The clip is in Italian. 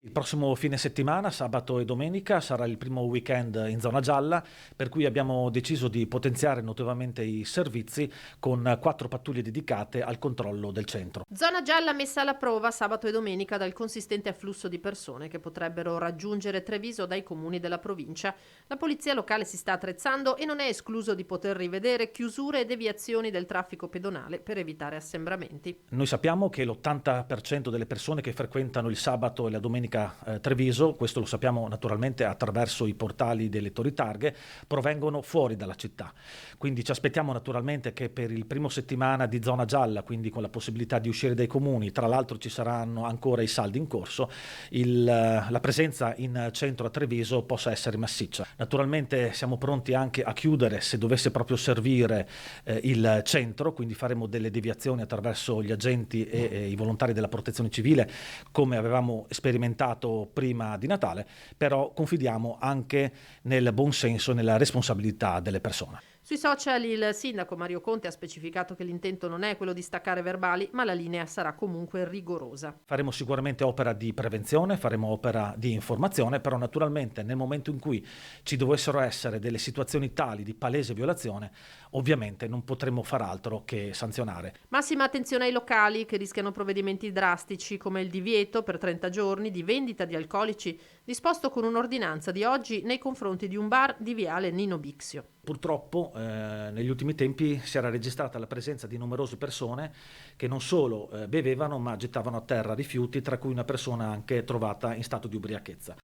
Il prossimo fine settimana, sabato e domenica, sarà il primo weekend in zona gialla, per cui abbiamo deciso di potenziare notevolmente i servizi con 4 pattuglie dedicate al controllo del centro. Zona gialla messa alla prova sabato e domenica dal consistente afflusso di persone che potrebbero raggiungere Treviso dai comuni della provincia. La polizia locale si sta attrezzando e non è escluso di poter rivedere chiusure e deviazioni del traffico pedonale per evitare assembramenti. Noi sappiamo che l'80% delle persone che frequentano il sabato e la domenica Treviso, questo lo sappiamo naturalmente attraverso i portali dei lettori targhe, provengono fuori dalla città. Quindi ci aspettiamo naturalmente che per il primo settimana di zona gialla, quindi con la possibilità di uscire dai comuni, tra l'altro ci saranno ancora i saldi in corso, la presenza in centro a Treviso possa essere massiccia. Naturalmente siamo pronti anche a chiudere se dovesse proprio servire il centro, quindi faremo delle deviazioni attraverso gli agenti e i volontari della protezione civile come avevamo sperimentato prima di Natale, però confidiamo anche nel buon senso e nella responsabilità delle persone. Sui social il sindaco Mario Conte ha specificato che l'intento non è quello di staccare verbali, ma la linea sarà comunque rigorosa. Faremo sicuramente opera di prevenzione, faremo opera di informazione, però naturalmente nel momento in cui ci dovessero essere delle situazioni tali di palese violazione, ovviamente non potremo far altro che sanzionare. Massima attenzione ai locali che rischiano provvedimenti drastici come il divieto per 30 giorni di vendita di alcolici disposto con un'ordinanza di oggi nei confronti di un bar di Viale Nino Bixio. Purtroppo negli ultimi tempi si era registrata la presenza di numerose persone che non solo bevevano ma gettavano a terra rifiuti, tra cui una persona anche trovata in stato di ubriachezza.